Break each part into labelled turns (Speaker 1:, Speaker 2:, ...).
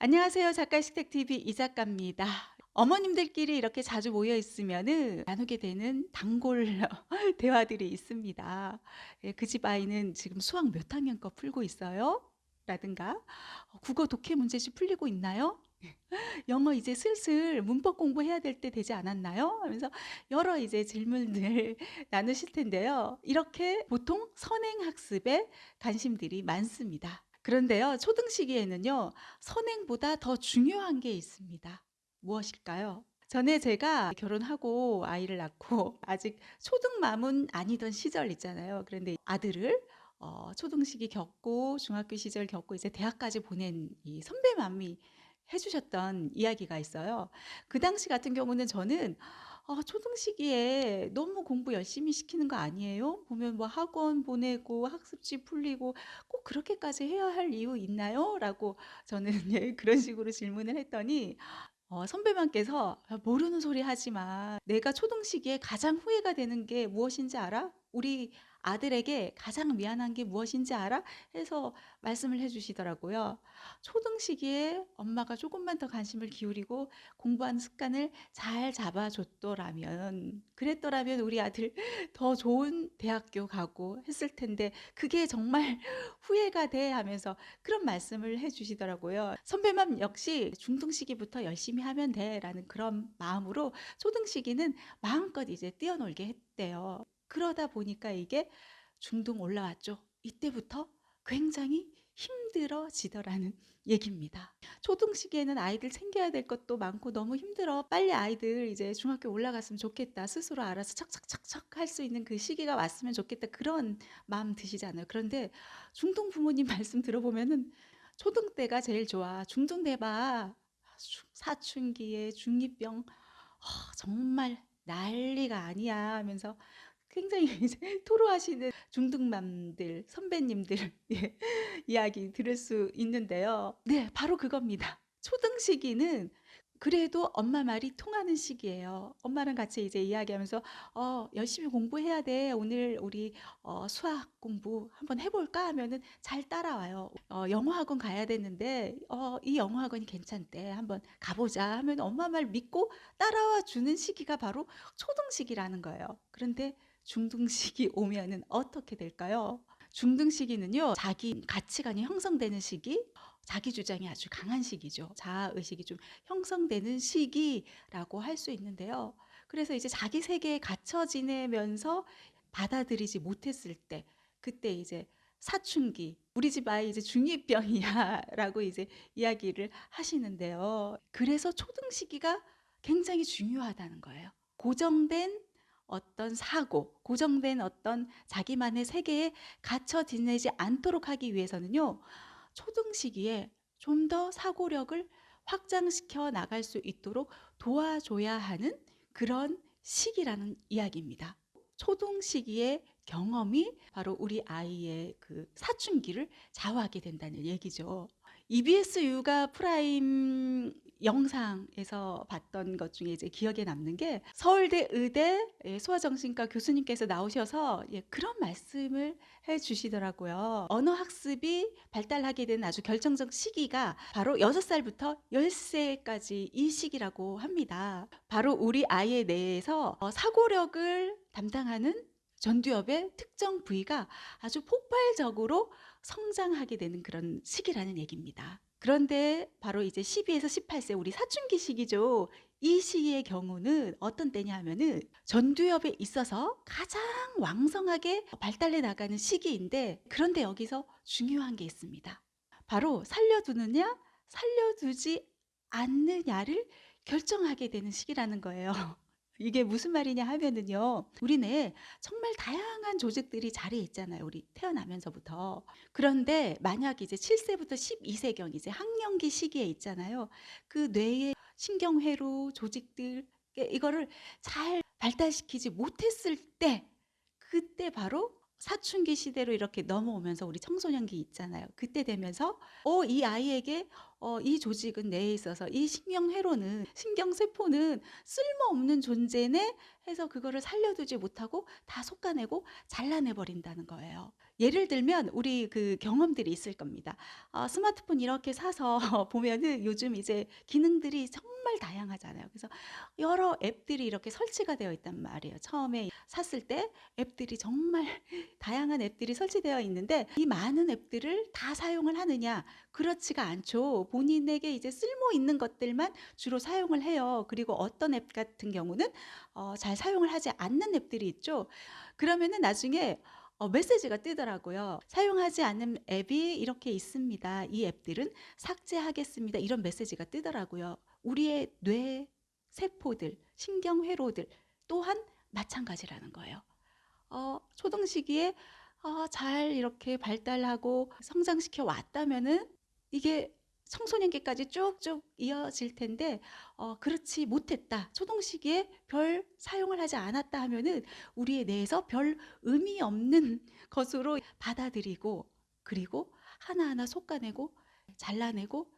Speaker 1: 안녕하세요. 작가식탁TV 이 작가입니다. 어머님들끼리 이렇게 자주 모여 있으면은 나누게 되는 단골 대화들이 있습니다. 예, 그 집 아이는 지금 수학 몇 학년 거 풀고 있어요? 라든가 국어 독해 문제집 풀리고 있나요? 영어 이제 슬슬 문법 공부해야 될 때 되지 않았나요? 하면서 여러 이제 질문을 나누실 텐데요. 이렇게 보통 선행학습에 관심들이 많습니다. 그런데요, 초등 시기에는요, 선행보다 더 중요한 게 있습니다. 무엇일까요? 전에 제가 결혼하고 아이를 낳고 아직 초등맘은 아니던 시절 있잖아요. 그런데 아들을 초등 시기 겪고 중학교 시절 겪고 이제 대학까지 보낸 이 선배맘이 해주셨던 이야기가 있어요. 그 당시 같은 경우는 저는 초등 시기에 너무 공부 열심히 시키는 거 아니에요? 보면 뭐 학원 보내고 학습지 풀리고 꼭 그렇게까지 해야 할 이유 있나요? 라고 저는 예, 그런 식으로 질문을 했더니 선배님께서 모르는 소리 하지 마. 내가 초등 시기에 가장 후회가 되는 게 무엇인지 알아? 우리 아들에게 가장 미안한 게 무엇인지 알아? 해서 말씀을 해주시더라고요. 초등 시기에 엄마가 조금만 더 관심을 기울이고 공부하는 습관을 잘 잡아줬더라면, 그랬더라면 우리 아들 더 좋은 대학교 가고 했을 텐데, 그게 정말 후회가 돼 하면서 그런 말씀을 해주시더라고요. 선배맘 역시 중등 시기부터 열심히 하면 돼라는 그런 마음으로 초등 시기는 마음껏 이제 뛰어놀게 했대요. 그러다 보니까 이게 중등 올라왔죠. 이때부터 굉장히 힘들어지더라는 얘기입니다. 초등 시기에는 아이들 챙겨야 될 것도 많고 너무 힘들어. 빨리 아이들 이제 중학교 올라갔으면 좋겠다. 스스로 알아서 척척척척 할 수 있는 그 시기가 왔으면 좋겠다. 그런 마음 드시잖아요. 그런데 중등 부모님 말씀 들어보면은 초등 때가 제일 좋아. 중등 돼봐. 사춘기에 중이병 정말 난리가 아니야 하면서 굉장히 이제 토로하시는 중등맘들, 선배님들 예, 이야기 들을 수 있는데요. 네, 바로 그겁니다. 초등 시기는 그래도 엄마 말이 통하는 시기예요. 엄마랑 같이 이제 이야기하면서 열심히 공부해야 돼. 오늘 우리 수학 공부 한번 해볼까 하면은 잘 따라와요. 영어 학원 가야 되는데 이 영어 학원이 괜찮대. 한번 가보자 하면 엄마 말 믿고 따라와 주는 시기가 바로 초등 시기라는 거예요. 그런데 중등 시기 오면은 어떻게 될까요? 중등 시기는요, 자기 가치관이 형성되는 시기, 자기 주장이 아주 강한 시기죠. 자아 의식이 좀 형성되는 시기라고 할 수 있는데요. 그래서 이제 자기 세계에 갇혀 지내면서 받아들이지 못했을 때, 그때 이제 사춘기, 우리 집 아이 이제 중이병이야라고 이제 이야기를 하시는데요. 그래서 초등 시기가 굉장히 중요하다는 거예요. 고정된 어떤 사고, 고정된 어떤 자기만의 세계에 갇혀 지내지 않도록 하기 위해서는요, 초등 시기에 좀 더 사고력을 확장시켜 나갈 수 있도록 도와줘야 하는 그런 시기라는 이야기입니다. 초등 시기의 경험이 바로 우리 아이의 그 사춘기를 좌우하게 된다는 얘기죠. EBS 육아 프라임 영상에서 봤던 것 중에 이제 기억에 남는 게 서울대 의대 소아정신과 교수님께서 나오셔서 그런 말씀을 해 주시더라고요. 언어 학습이 발달하게 된 아주 결정적 시기가 바로 6살부터 10세까지 이 시기라고 합니다. 바로 우리 아이의 뇌에서 사고력을 담당하는 전두엽의 특정 부위가 아주 폭발적으로 성장하게 되는 그런 시기라는 얘기입니다. 그런데 바로 이제 12에서 18세 우리 사춘기 시기죠. 이 시기의 경우는 어떤 때냐 하면은 전두엽에 있어서 가장 왕성하게 발달해 나가는 시기인데, 그런데 여기서 중요한 게 있습니다. 바로 살려두느냐, 살려두지 않느냐를 결정하게 되는 시기라는 거예요. 이게 무슨 말이냐 하면은요, 우리 뇌에 정말 다양한 조직들이 자리에 있잖아요. 우리 태어나면서부터. 그런데 만약 이제 7세부터 12세경 이제 학령기 시기에 있잖아요. 그 뇌의 신경회로 조직들 이거를 잘 발달시키지 못했을 때, 그때 바로 사춘기 시대로 이렇게 넘어오면서 우리 청소년기 있잖아요. 그때 되면서 이 아이에게 이 조직은 뇌에 있어서 이 신경회로는 신경세포는 쓸모없는 존재네 해서 그거를 살려두지 못하고 다 솎아내고 잘라내 버린다는 거예요. 예를 들면 우리 그 경험들이 있을 겁니다. 스마트폰 이렇게 사서 보면은 요즘 이제 기능들이 정말 다양하잖아요. 그래서 여러 앱들이 이렇게 설치가 되어 있단 말이에요. 처음에 샀을 때 앱들이 정말 다양한 앱들이 설치되어 있는데 이 많은 앱들을 다 사용을 하느냐? 그렇지가 않죠. 본인에게 이제 쓸모 있는 것들만 주로 사용을 해요. 그리고 어떤 앱 같은 경우는 잘 사용을 하지 않는 앱들이 있죠. 그러면은 나중에 메시지가 뜨더라고요. "사용하지 않는 앱이 이렇게 있습니다. 이 앱들은 삭제하겠습니다." 이런 메시지가 뜨더라고요. 우리의 뇌 세포들, 신경회로들 또한 마찬가지라는 거예요. 초등 시기에 잘 이렇게 발달하고 성장시켜 왔다면은 이게 청소년기까지 쭉쭉 이어질 텐데 그렇지 못했다. 초등 시기에 별 사용을 하지 않았다 하면은 우리의 뇌에서 별 의미 없는 것으로 받아들이고 그리고 하나하나 솎아내고 잘라내고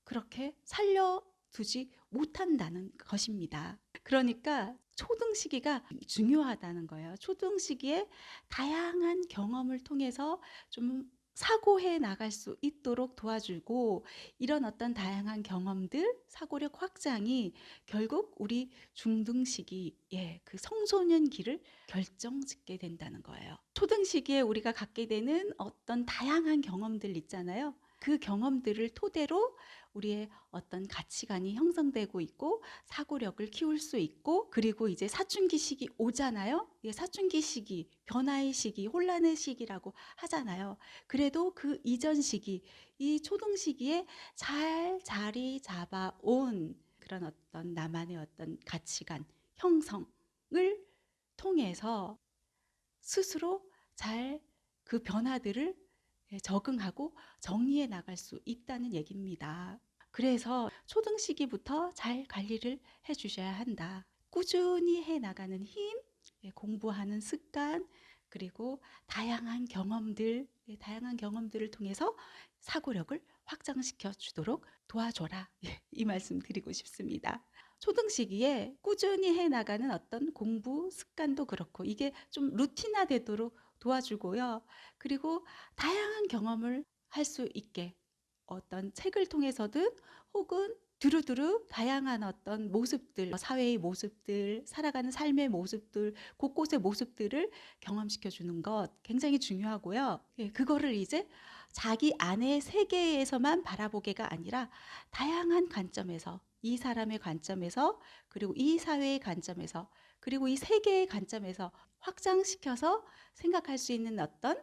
Speaker 1: 그렇게 살려두지 못한다는 것입니다. 그러니까 초등 시기가 중요하다는 거예요. 초등 시기에 다양한 경험을 통해서 좀 사고해 나갈 수 있도록 도와주고 이런 어떤 다양한 경험들, 사고력 확장이 결국 우리 중등 시기의 그 청소년기를 결정짓게 된다는 거예요. 초등 시기에 우리가 갖게 되는 어떤 다양한 경험들 있잖아요. 그 경험들을 토대로 우리의 어떤 가치관이 형성되고 있고 사고력을 키울 수 있고 그리고 이제 사춘기 시기 오잖아요. 예, 사춘기 시기, 변화의 시기, 혼란의 시기라고 하잖아요. 그래도 그 이전 시기, 이 초등 시기에 잘 자리 잡아온 그런 어떤 나만의 어떤 가치관 형성을 통해서 스스로 잘 그 변화들을 적응하고 정리해 나갈 수 있다는 얘기입니다. 그래서 초등 시기부터 잘 관리를 해 주셔야 한다. 꾸준히 해 나가는 힘, 공부하는 습관, 그리고 다양한 경험들을 통해서 사고력을 확장시켜 주도록 도와줘라. 이 말씀 드리고 싶습니다. 초등 시기에 꾸준히 해 나가는 어떤 공부 습관도 그렇고 이게 좀 루틴화 되도록 도와주고요. 그리고 다양한 경험을 할 수 있게 어떤 책을 통해서든 혹은 두루두루 다양한 어떤 모습들, 사회의 모습들, 살아가는 삶의 모습들, 곳곳의 모습들을 경험시켜 주는 것 굉장히 중요하고요. 예, 그거를 이제 자기 안의 세계에서만 바라보게가 아니라 다양한 관점에서 이 사람의 관점에서 그리고 이 사회의 관점에서 그리고 이 세계의 관점에서 확장시켜서 생각할 수 있는 어떤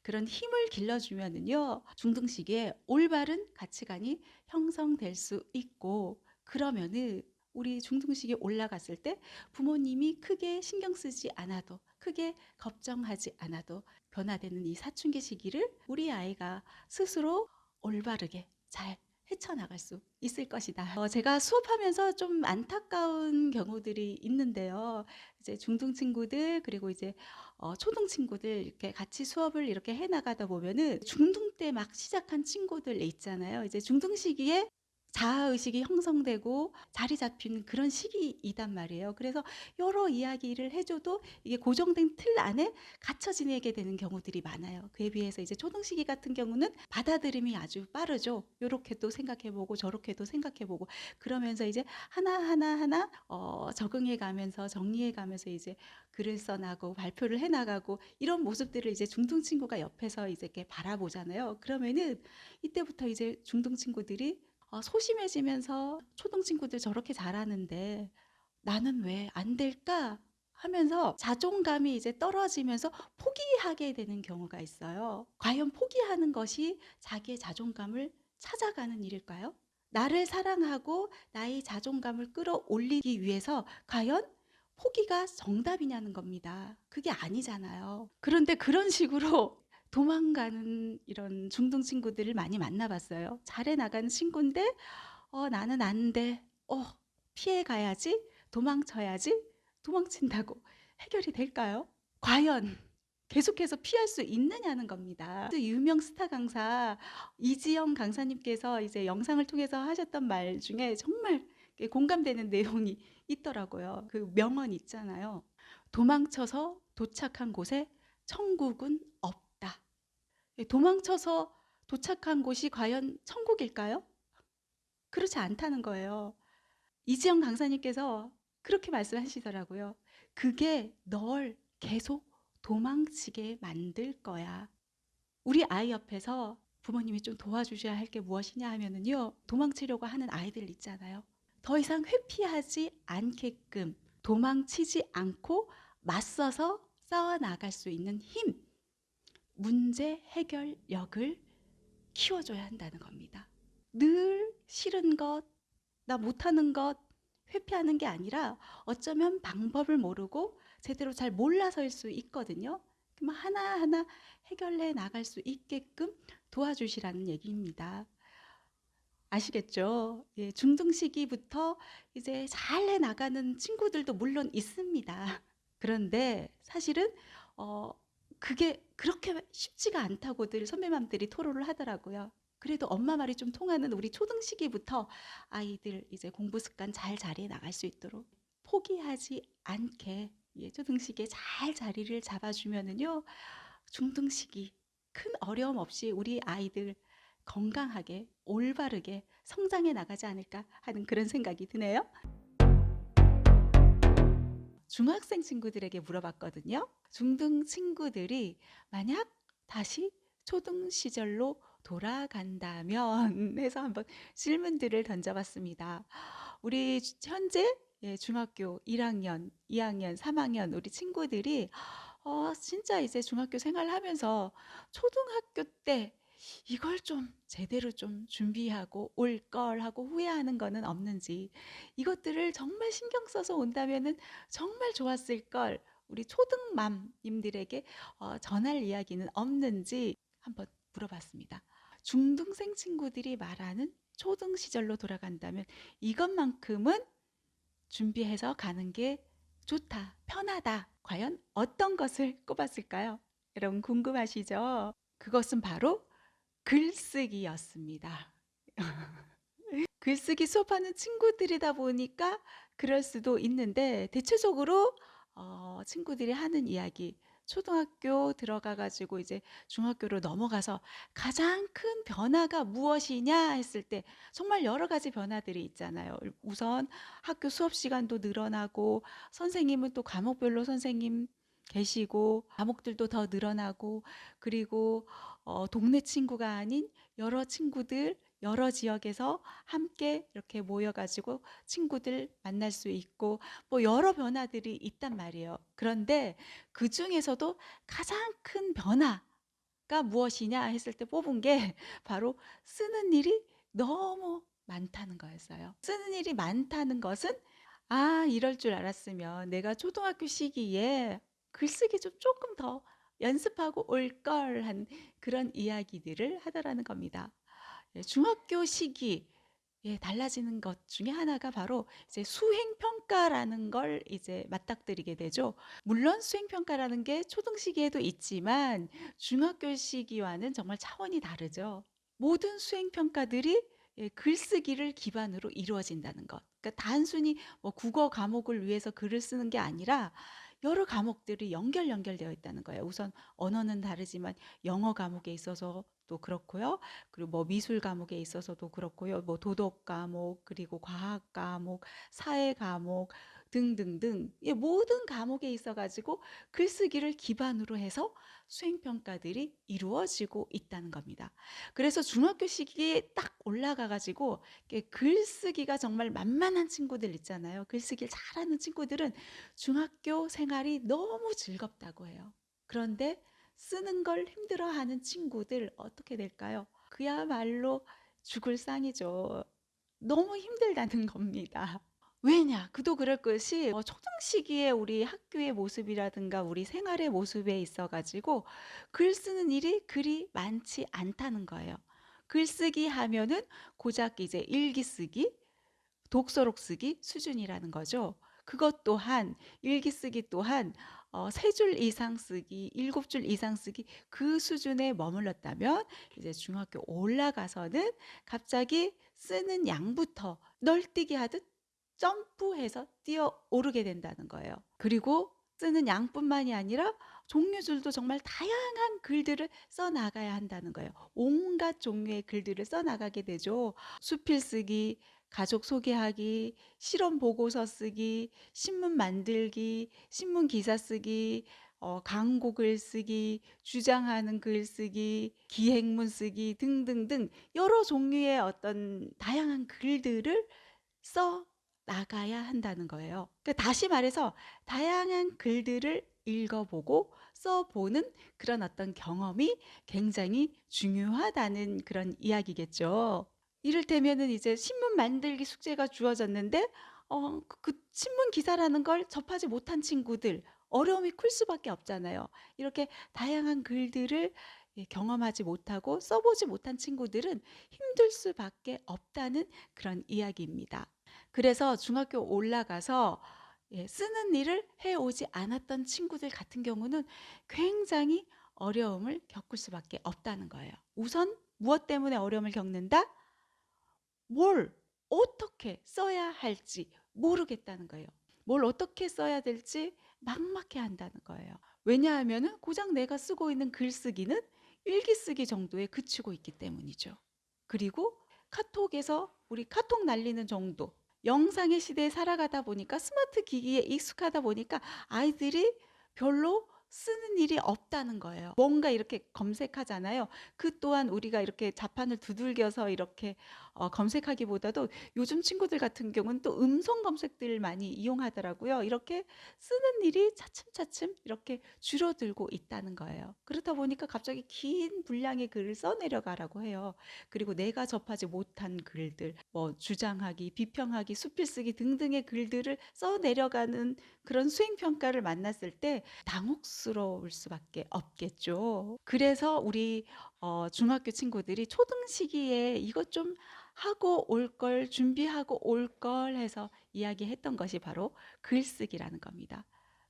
Speaker 1: 그런 힘을 길러주면은요, 중등 시기에 올바른 가치관이 형성될 수 있고, 그러면은 우리 중등 시기에 올라갔을 때 부모님이 크게 신경 쓰지 않아도, 크게 걱정하지 않아도 변화되는 이 사춘기 시기를 우리 아이가 스스로 올바르게 잘 헤쳐나갈 수 있을 것이다. 제가 수업하면서 좀 안타까운 경우들이 있는데요. 이제 중등 친구들 그리고 이제 초등 친구들 이렇게 같이 수업을 이렇게 해 나가다 보면은 중등 때 막 시작한 친구들 있잖아요. 이제 중등 시기에 자아 의식이 형성되고 자리 잡히는 그런 시기이단 말이에요. 그래서 여러 이야기를 해 줘도 이게 고정된 틀 안에 갇혀 지내게 되는 경우들이 많아요. 그에 비해서 이제 초등 시기 같은 경우는 받아들임이 아주 빠르죠. 요렇게도 생각해 보고 저렇게도 생각해 보고 그러면서 이제 하나하나 적응해 가면서 정리해 가면서 이제 글을 써 나가고 발표를 해 나가고 이런 모습들을 이제 중등 친구가 옆에서 이제 이렇게 바라보잖아요. 그러면은 이때부터 이제 중등 친구들이 소심해지면서 '초등 친구들 저렇게 잘하는데 나는 왜 안 될까?' 하면서 자존감이 이제 떨어지면서 포기하게 되는 경우가 있어요. 과연 포기하는 것이 자기의 자존감을 찾아가는 일일까요? 나를 사랑하고 나의 자존감을 끌어올리기 위해서 과연 포기가 정답이냐는 겁니다. 그게 아니잖아요. 그런데 그런 식으로 도망가는 이런 중등 친구들을 많이 만나 봤어요. 잘해 나가는 친구인데 나는 안 돼. 피해 가야지. 도망쳐야지. 도망친다고 해결이 될까요? 과연 계속해서 피할 수 있느냐는 겁니다. 또 유명 스타 강사 이지영 강사님께서 이제 영상을 통해서 하셨던 말 중에 정말 공감되는 내용이 있더라고요. 그 명언 있잖아요. 도망쳐서 도착한 곳에 천국은 없다. 도망쳐서 도착한 곳이 과연 천국일까요? 그렇지 않다는 거예요. 이지영 강사님께서 그렇게 말씀하시더라고요. 그게 널 계속 도망치게 만들 거야. 우리 아이 옆에서 부모님이 좀 도와주셔야 할 게 무엇이냐 하면은요, 도망치려고 하는 아이들 있잖아요. 더 이상 회피하지 않게끔 도망치지 않고 맞서서 싸워 나갈 수 있는 힘, 문제 해결력을 키워줘야 한다는 겁니다. 늘 싫은 것, 나 못하는 것, 회피하는 게 아니라 어쩌면 방법을 모르고 제대로 잘 몰라서일 수 있거든요. 그럼 하나하나 해결해 나갈 수 있게끔 도와주시라는 얘기입니다. 아시겠죠? 예, 중등 시기부터 이제 잘 해 나가는 친구들도 물론 있습니다. 그런데 사실은 어, 그게 그렇게 쉽지가 않다고들 선배맘들이 토로를 하더라고요. 그래도 엄마 말이 좀 통하는 우리 초등 시기부터 아이들 이제 공부 습관 잘 자리에 나갈 수 있도록 포기하지 않게, 예, 초등 시기에 잘 자리를 잡아주면은요, 중등 시기 큰 어려움 없이 우리 아이들 건강하게 올바르게 성장해 나가지 않을까 하는 그런 생각이 드네요. 중학생 친구들에게 물어봤거든요. 중등 친구들이 만약 다시 초등 시절로 돌아간다면 해서 한번 질문들을 던져봤습니다. 우리 현재, 예, 중학교 1학년, 2학년, 3학년 우리 친구들이 진짜 이제 중학교 생활하면서 초등학교 때 이걸 좀 제대로 좀 준비하고 올 걸 하고 후회하는 거는 없는지, 이것들을 정말 신경 써서 온다면은 정말 좋았을 걸 우리 초등맘님들에게 전할 이야기는 없는지 한번 물어봤습니다. 중등생 친구들이 말하는 초등 시절로 돌아간다면 이것만큼은 준비해서 가는 게 좋다, 편하다. 과연 어떤 것을 꼽았을까요? 여러분 궁금하시죠? 그것은 바로 글쓰기였습니다. 글쓰기 수업하는 친구들이다 보니까 그럴 수도 있는데, 대체적으로 친구들이 하는 이야기, 초등학교 들어가 가지고 이제 중학교로 넘어가서 가장 큰 변화가 무엇이냐 했을 때 정말 여러 가지 변화들이 있잖아요. 우선 학교 수업 시간도 늘어나고, 선생님은 또 과목별로 선생님 계시고, 과목들도 더 늘어나고, 그리고 동네 친구가 아닌 여러 친구들, 여러 지역에서 함께 이렇게 모여가지고 친구들 만날 수 있고, 뭐 여러 변화들이 있단 말이에요. 그런데 그 중에서도 가장 큰 변화가 무엇이냐 했을 때 뽑은 게 바로 쓰는 일이 너무 많다는 거였어요. 쓰는 일이 많다는 것은, 이럴 줄 알았으면 내가 초등학교 시기에 글쓰기 좀 조금 더 연습하고 올 걸 한 그런 이야기들을 하더라는 겁니다. 예, 중학교 시기, 예, 달라지는 것 중에 하나가 바로 이제 수행 평가라는 걸 이제 맞닥뜨리게 되죠. 물론 수행 평가라는 게 초등 시기에도 있지만 중학교 시기와는 정말 차원이 다르죠. 모든 수행 평가들이, 예, 글쓰기를 기반으로 이루어진다는 것. 그러니까 단순히 뭐 국어 과목을 위해서 글을 쓰는 게 아니라 여러 과목들이 연결되어 있다는 거예요. 우선 언어는 다르지만 영어 과목에 있어서도 그렇고요. 그리고 뭐 미술 과목에 있어서도 그렇고요. 뭐 도덕 과목, 그리고 과학 과목, 사회 과목 등등등, 이 모든 과목에 있어 가지고 글쓰기를 기반으로 해서 수행 평가들이 이루어지고 있다는 겁니다. 그래서 중학교 시기에 딱 올라가 가지고 글쓰기가 정말 만만한 친구들 있잖아요. 글쓰기를 잘하는 친구들은 중학교 생활이 너무 즐겁다고 해요. 그런데 쓰는 걸 힘들어하는 친구들 어떻게 될까요? 그야말로 죽을 상이죠. 너무 힘들다는 겁니다. 왜냐? 그도 그럴 것이 초등 시기에 우리 학교의 모습이라든가 우리 생활의 모습에 있어 가지고 글 쓰는 일이 그리 많지 않다는 거예요. 글쓰기 하면은 고작 이제 일기 쓰기, 독서록 쓰기 수준이라는 거죠. 그것 또한, 일기 쓰기 또한 세 줄 이상 쓰기, 일곱 줄 이상 쓰기 그 수준에 머물렀다면 이제 중학교 올라가서는 갑자기 쓰는 양부터 널뛰기 하듯 점프해서 뛰어오르게 된다는 거예요. 그리고 쓰는 양뿐만이 아니라 종류들도 정말 다양한 글들을 써 나가야 한다는 거예요. 온갖 종류의 글들을 써 나가게 되죠. 수필 쓰기, 가족 소개하기, 실험 보고서 쓰기, 신문 만들기, 신문 기사 쓰기, 광고 글 쓰기, 주장하는 글 쓰기, 기행문 쓰기 등등등 여러 종류의 어떤 다양한 글들을 써 나가야 한다는 거예요. 그러니까 다시 말해서 다양한 글들을 읽어보고 써보는 그런 어떤 경험이 굉장히 중요하다는 그런 이야기겠죠. 이를테면은 이제 신문 만들기 숙제가 주어졌는데 그 신문 기사라는 걸 접하지 못한 친구들 어려움이 클 수밖에 없잖아요. 이렇게 다양한 글들을 경험하지 못하고 써보지 못한 친구들은 힘들 수밖에 없다는 그런 이야기입니다. 그래서 중학교 올라가서 쓰는 일을 해오지 않았던 친구들 같은 경우는 굉장히 어려움을 겪을 수밖에 없다는 거예요. 우선 무엇 때문에 어려움을 겪는다? 뭘 어떻게 써야 할지 모르겠다는 거예요. 뭘 어떻게 써야 될지 막막해 한다는 거예요. 왜냐하면 고작 내가 쓰고 있는 글쓰기는 일기 쓰기 정도에 그치고 있기 때문이죠. 그리고 카톡에서 우리 카톡 날리는 정도, 영상의 시대에 살아가다 보니까 스마트 기기에 익숙하다 보니까 아이들이 별로 쓰는 일이 없다는 거예요. 뭔가 이렇게 검색하잖아요. 그 또한 우리가 이렇게 자판을 두들겨서 이렇게 검색하기보다도 요즘 친구들 같은 경우는 또 음성 검색들을 많이 이용하더라고요. 이렇게 쓰는 일이 차츰차츰 이렇게 줄어들고 있다는 거예요. 그렇다 보니까 갑자기 긴 분량의 글을 써내려가라고 해요. 그리고 내가 접하지 못한 글들, 뭐 주장하기, 비평하기, 수필쓰기 등등의 글들을 써내려가는 그런 수행평가를 만났을 때 당혹스러울 수밖에 없겠죠. 그래서 우리 중학교 친구들이 초등 시기에 이것 좀 하고 올 걸, 준비하고 올 걸 해서 이야기했던 것이 바로 글쓰기라는 겁니다.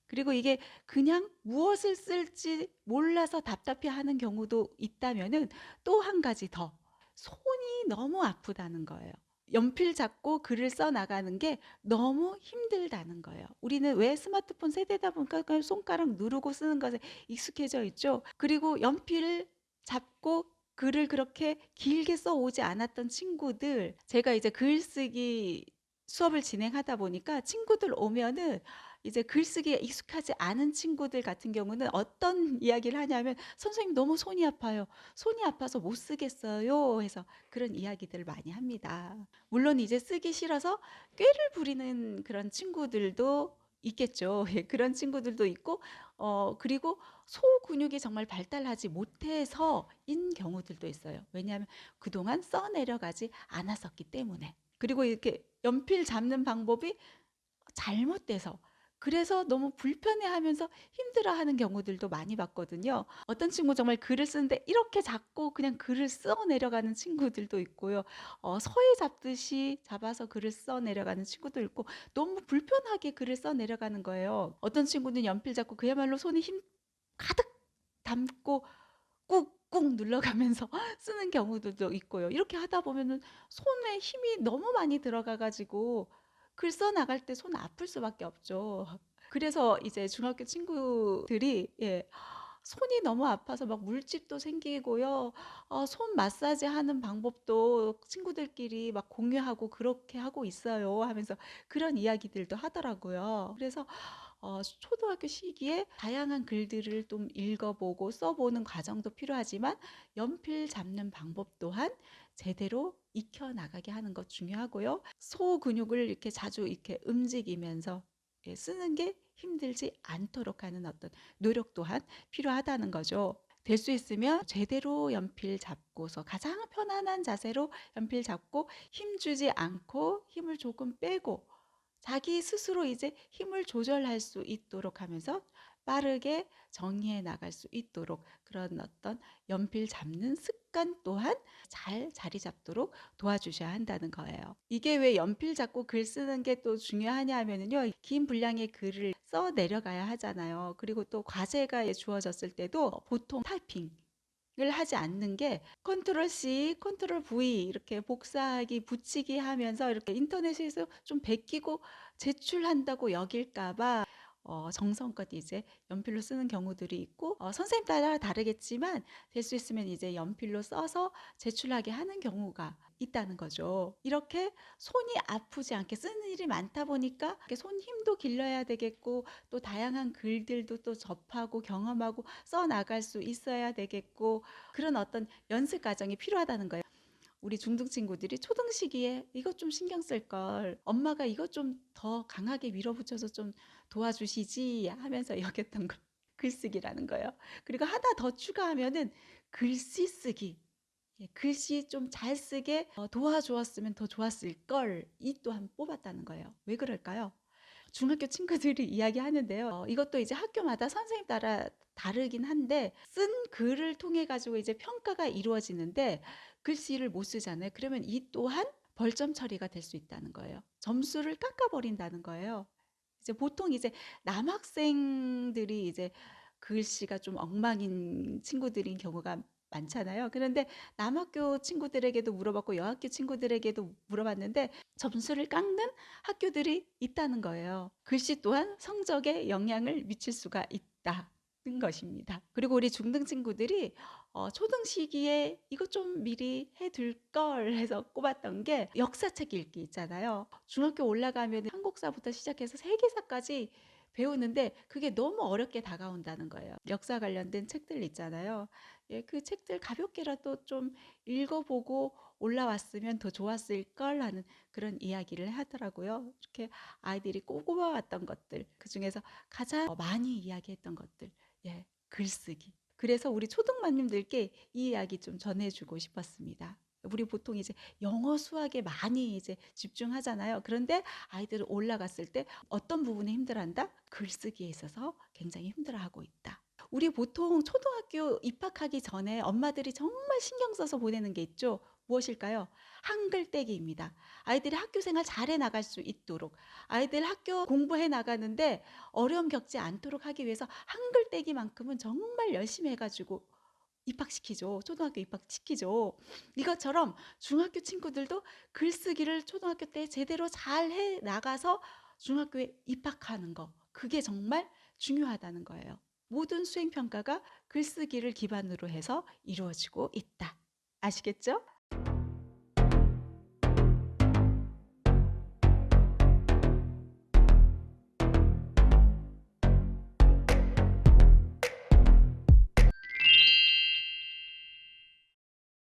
Speaker 1: 그리고 이게 그냥 무엇을 쓸지 몰라서 답답해하는 경우도 있다면은 또 한 가지 더 손이 너무 아프다는 거예요. 연필 잡고 글을 써 나가는 게 너무 힘들다는 거예요. 우리는 왜 스마트폰 세대다 보니까 그냥 손가락 누르고 쓰는 것에 익숙해져 있죠. 그리고 연필을 잡고 글을 그렇게 길게 써 오지 않았던 친구들, 제가 이제 글쓰기 수업을 진행하다 보니까 친구들 오면은 이제 글쓰기에 익숙하지 않은 친구들 같은 경우는 어떤 이야기를 하냐면 선생님 너무 손이 아파요. 손이 아파서 못 쓰겠어요. 해서 그런 이야기들을 많이 합니다. 물론 이제 쓰기 싫어서 꾀를 부리는 그런 친구들도 있겠죠. 예, 그런 친구들도 있고, 그리고 소 근육이 정말 발달하지 못해서인 경우들도 있어요. 왜냐하면 그동안 써내려가지 않았었기 때문에. 그리고 이렇게 연필 잡는 방법이 잘못돼서 그래서 너무 불편해하면서 힘들어하는 경우들도 많이 봤거든요. 어떤 친구 정말 글을 쓰는데 이렇게 잡고 그냥 글을 써 내려가는 친구들도 있고요. 서예 잡듯이 잡아서 글을 써 내려가는 친구도 있고 너무 불편하게 글을 써 내려가는 거예요. 어떤 친구는 연필 잡고 그야말로 손에 힘 가득 담고 꾹꾹 눌러가면서 쓰는 경우들도 있고요. 이렇게 하다 보면은 손에 힘이 너무 많이 들어가 가지고 글 써 나갈 때 손 아플 수밖에 없죠. 그래서 이제 중학교 친구들이 손이 너무 아파서 막 물집도 생기고요. 손 마사지 하는 방법도 친구들끼리 막 공유하고 그렇게 하고 있어요 하면서 그런 이야기들도 하더라고요. 그래서 초등학교 시기에 다양한 글들을 좀 읽어보고 써보는 과정도 필요하지만 연필 잡는 방법 또한 제대로 익혀 나가게 하는 것 중요하고요. 소 근육을 이렇게 자주 이렇게 움직이면서 쓰는 게 힘들지 않도록 하는 어떤 노력 또한 필요하다는 거죠. 될 수 있으면 제대로 연필 잡고서 가장 편안한 자세로 연필 잡고 힘주지 않고 힘을 조금 빼고 자기 스스로 이제 힘을 조절할 수 있도록 하면서 빠르게 정리해 나갈 수 있도록 그런 어떤 연필 잡는 습관 또한 잘 자리 잡도록 도와주셔야 한다는 거예요. 이게 왜 연필 잡고 글 쓰는 게 또 중요하냐 하면은요. 긴 분량의 글을 써 내려가야 하잖아요. 그리고 또 과제가 주어졌을 때도 보통 타이핑을 하지 않는 게 컨트롤 C, 컨트롤 V 이렇게 복사하기, 붙이기 하면서 이렇게 인터넷에서 좀 베끼고 제출한다고 여길까 봐 정성껏 이제 연필로 쓰는 경우들이 있고 선생님 따라 다르겠지만 될 수 있으면 이제 연필로 써서 제출하게 하는 경우가 있다는 거죠. 이렇게 손이 아프지 않게 쓰는 일이 많다 보니까 이렇게 손 힘도 길러야 되겠고 또 다양한 글들도 또 접하고 경험하고 써 나갈 수 있어야 되겠고 그런 어떤 연습 과정이 필요하다는 거예요. 우리 중등 친구들이 초등 시기에 이것 좀 신경 쓸 걸, 엄마가 이것 좀 더 강하게 밀어붙여서 좀 도와주시지 하면서 여겼던 거 글쓰기라는 거예요. 그리고 하나 더 추가하면은 글씨 쓰기. 예, 글씨 좀 잘 쓰게 도와주었으면 더 좋았을 걸, 이 또한 뽑았다는 거예요. 왜 그럴까요? 중학교 친구들이 이야기하는데요. 이것도 이제 학교마다 선생님 따라 다르긴 한데 쓴 글을 통해 가지고 이제 평가가 이루어지는데 글씨를 못 쓰잖아요. 그러면 이 또한 벌점 처리가 될 수 있다는 거예요. 점수를 깎아버린다는 거예요. 이제 보통 이제 남학생들이 이제 글씨가 좀 엉망인 친구들인 경우가 많잖아요. 그런데 남학교 친구들에게도 물어봤고 여학교 친구들에게도 물어봤는데 점수를 깎는 학교들이 있다는 거예요. 글씨 또한 성적에 영향을 미칠 수가 있다는 것입니다. 그리고 우리 중등 친구들이 초등 시기에 이것 좀 미리 해둘 걸 해서 꼽았던 게 역사책 읽기 있잖아요. 중학교 올라가면 한국사부터 시작해서 세계사까지 배우는데 그게 너무 어렵게 다가온다는 거예요. 역사 관련된 책들 있잖아요. 예, 그 책들 가볍게라도 좀 읽어보고 올라왔으면 더 좋았을 걸 하는 그런 이야기를 하더라고요. 이렇게 아이들이 꼽아왔던 것들, 그 중에서 가장 많이 이야기했던 것들, 예, 글쓰기. 그래서 우리 초등맘님들께 이 이야기 좀 전해주고 싶었습니다. 우리 보통 이제 영어 수학에 많이 이제 집중하잖아요. 그런데 아이들이 올라갔을 때 어떤 부분에 힘들어한다? 글쓰기에 있어서 굉장히 힘들어하고 있다. 우리 보통 초등학교 입학하기 전에 엄마들이 정말 신경 써서 보내는 게 있죠. 무엇일까요? 한글 떼기입니다. 아이들이 학교 생활 잘해 나갈 수 있도록, 아이들 학교 공부해 나가는데 어려움 겪지 않도록 하기 위해서 한글 떼기만큼은 정말 열심히 해가지고 입학시키죠. 초등학교 입학시키죠. 이것처럼 중학교 친구들도 글쓰기를 초등학교 때 제대로 잘 해 나가서 중학교에 입학하는 거, 그게 정말 중요하다는 거예요. 모든 수행평가가 글쓰기를 기반으로 해서 이루어지고 있다. 아시겠죠?